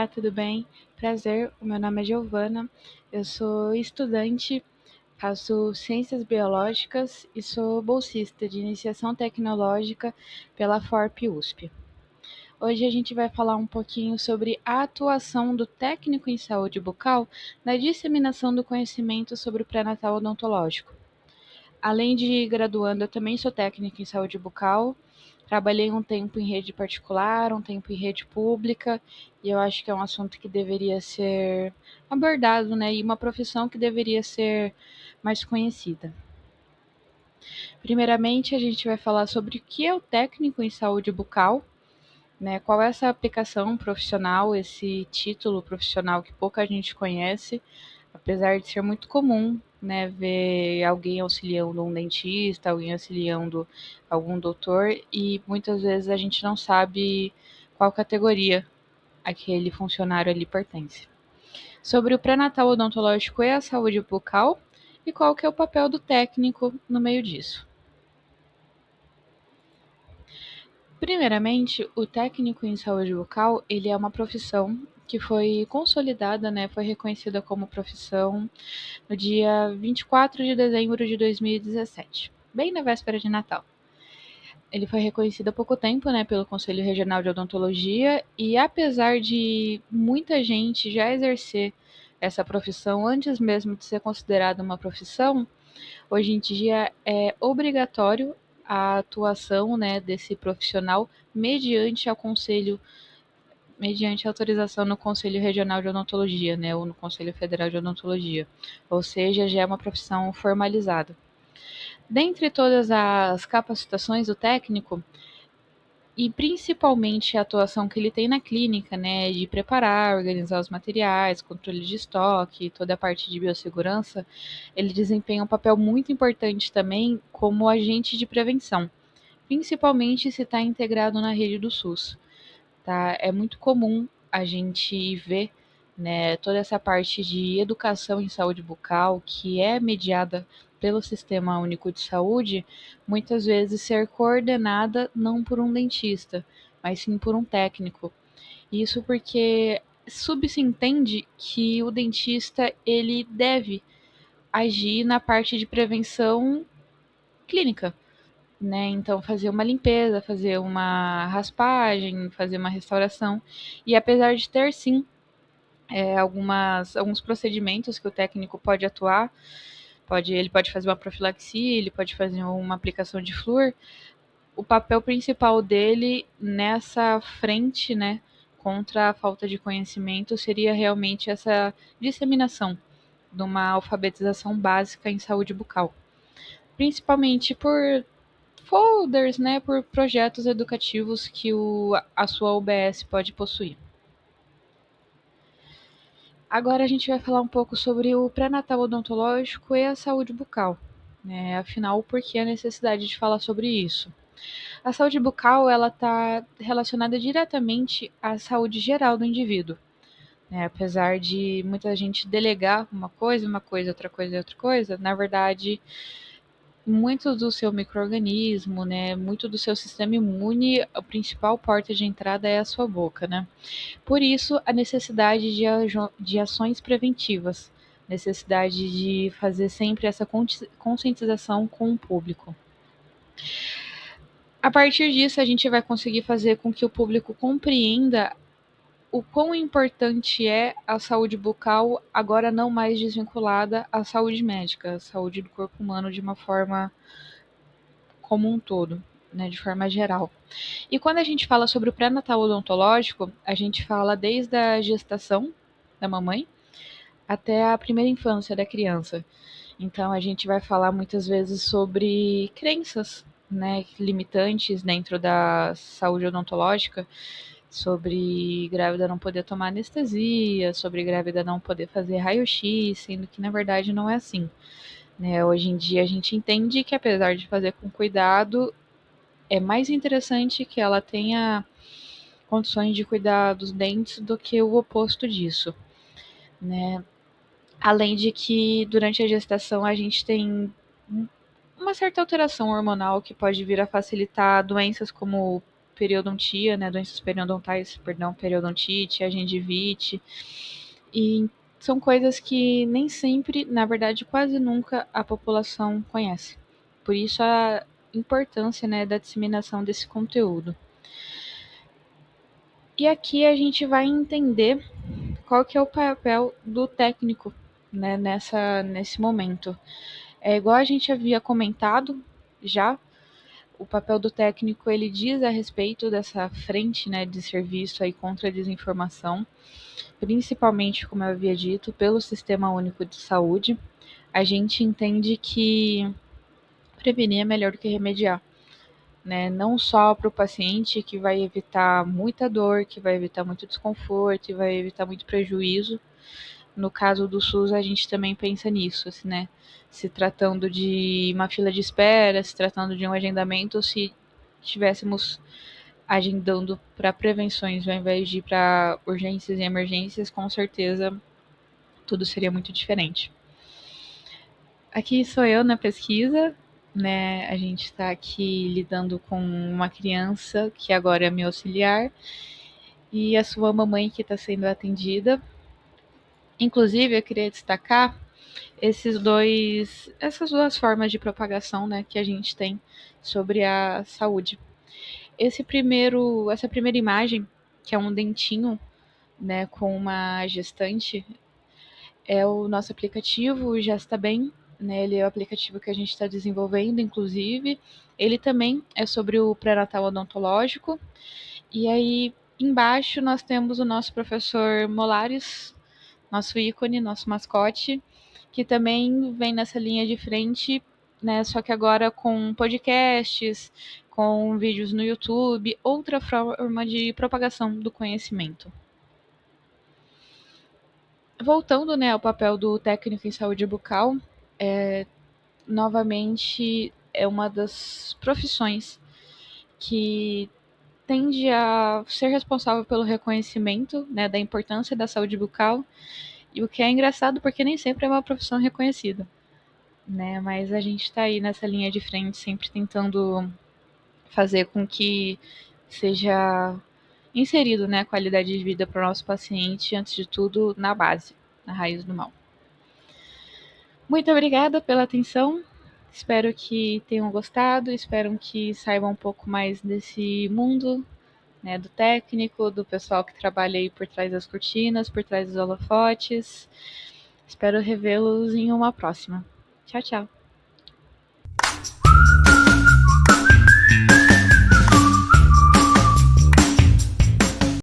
Olá, tudo bem? Prazer, o meu nome é Giovana, eu sou estudante, faço Ciências Biológicas e sou bolsista de Iniciação Tecnológica pela FORP USP. Hoje a gente vai falar um pouquinho sobre a atuação do técnico em saúde bucal na disseminação do conhecimento sobre o pré-natal odontológico. Além de graduanda, eu também sou técnica em saúde bucal. Trabalhei um tempo em rede particular, um tempo em rede pública, e eu acho que é um assunto que deveria ser abordado, né? E uma profissão que deveria ser mais conhecida. Primeiramente, a gente vai falar sobre o que é o técnico em saúde bucal, né? Qual é essa aplicação profissional, esse título profissional que pouca gente conhece, apesar de ser muito comum, né, ver alguém auxiliando um dentista, alguém auxiliando algum doutor, e muitas vezes a gente não sabe qual categoria aquele funcionário ali pertence. Sobre o pré-natal odontológico e a saúde bucal, e qual que é o papel do técnico no meio disso. Primeiramente, o técnico em saúde bucal, ele é uma profissão que foi consolidada, né, foi reconhecida como profissão no dia 24 de dezembro de 2017, bem na véspera de Natal. Ele foi reconhecido há pouco tempo, né, pelo Conselho Regional de Odontologia, e apesar de muita gente já exercer essa profissão antes mesmo de ser considerada uma profissão, hoje em dia é obrigatório a atuação, né, desse profissional mediante autorização no Conselho Regional de Odontologia, né, ou no Conselho Federal de Odontologia, ou seja, já é uma profissão formalizada. Dentre todas as capacitações do técnico, e principalmente a atuação que ele tem na clínica, né, de preparar, organizar os materiais, controle de estoque, toda a parte de biossegurança, ele desempenha um papel muito importante também como agente de prevenção, principalmente se está integrado na rede do SUS. Tá? É muito comum a gente ver, né, toda essa parte de educação em saúde bucal, que é mediada pelo Sistema Único de Saúde, muitas vezes ser coordenada não por um dentista, mas sim por um técnico. Isso porque subentende que o dentista ele deve agir na parte de prevenção clínica, né? Então, fazer uma limpeza, fazer uma raspagem, fazer uma restauração. E apesar de ter, sim, alguns procedimentos que o técnico pode atuar, ele pode fazer uma profilaxia, ele pode fazer uma aplicação de flúor, o papel principal dele nessa frente, né, contra a falta de conhecimento seria realmente essa disseminação de uma alfabetização básica em saúde bucal. Principalmente por folders, né, por projetos educativos que a sua UBS pode possuir. Agora a gente vai falar um pouco sobre o pré-natal odontológico e a saúde bucal. Né? Afinal, por que a necessidade de falar sobre isso? A saúde bucal ela está relacionada diretamente à saúde geral do indivíduo. Né? Apesar de muita gente delegar uma coisa, outra coisa, outra coisa, na verdade muito do seu micro-organismo, né, muito do seu sistema imune, a principal porta de entrada é a sua boca, né? Por isso, a necessidade de ações preventivas, necessidade de fazer sempre essa conscientização com o público. A partir disso, a gente vai conseguir fazer com que o público compreenda o quão importante é a saúde bucal, agora não mais desvinculada à saúde médica, à saúde do corpo humano de uma forma como um todo, né, de forma geral. E quando a gente fala sobre o pré-natal odontológico, a gente fala desde a gestação da mamãe até a primeira infância da criança. Então a gente vai falar muitas vezes sobre crenças, né, limitantes dentro da saúde odontológica, sobre grávida não poder tomar anestesia, sobre grávida não poder fazer raio-x, sendo que na verdade não é assim. Né? Hoje em dia a gente entende que apesar de fazer com cuidado, é mais interessante que ela tenha condições de cuidar dos dentes do que o oposto disso, né? Além de que durante a gestação a gente tem uma certa alteração hormonal que pode vir a facilitar doenças como periodontia, né, doenças periodontais, perdão, periodontite, a gengivite, e são coisas que nem sempre, na verdade, quase nunca a população conhece. Por isso a importância, né, da disseminação desse conteúdo. E aqui a gente vai entender qual que é o papel do técnico, né, nesse momento. É igual a gente havia comentado já, o papel do técnico ele diz a respeito dessa frente, né, de serviço aí contra a desinformação, principalmente, como eu havia dito, pelo Sistema Único de Saúde. A gente entende que prevenir é melhor do que remediar, né? Não só para o paciente, que vai evitar muita dor, que vai evitar muito desconforto, e vai evitar muito prejuízo. No caso do SUS, a gente também pensa nisso, assim, né? Se tratando de uma fila de espera, se tratando de um agendamento, se estivéssemos agendando para prevenções ao invés de ir para urgências e emergências, com certeza tudo seria muito diferente. Aqui sou eu na pesquisa, né? A gente está aqui lidando com uma criança que agora é meu auxiliar e a sua mamãe que está sendo atendida. Inclusive, eu queria destacar essas duas formas de propagação, né, que a gente tem sobre a saúde. Essa primeira imagem, que é um dentinho, né, com uma gestante, é o nosso aplicativo, o Já Está Bem, né, ele é o aplicativo que a gente está desenvolvendo, inclusive. Ele também é sobre o pré-natal odontológico. E aí, embaixo, nós temos o nosso professor Molares, nosso ícone, nosso mascote, que também vem nessa linha de frente, né? Só que agora com podcasts, com vídeos no YouTube, outra forma de propagação do conhecimento. Voltando, né, ao papel do técnico em saúde bucal, novamente é uma das profissões que tende a ser responsável pelo reconhecimento, né, da importância da saúde bucal, e o que é engraçado porque nem sempre é uma profissão reconhecida, né, mas a gente está aí nessa linha de frente, sempre tentando fazer com que seja inserido, né, a qualidade de vida para o nosso paciente, antes de tudo, na base, na raiz do mal. Muito obrigada pela atenção. Espero que tenham gostado, espero que saibam um pouco mais desse mundo, né, do técnico, do pessoal que trabalha aí por trás das cortinas, por trás dos holofotes. Espero revê-los em uma próxima. Tchau, tchau.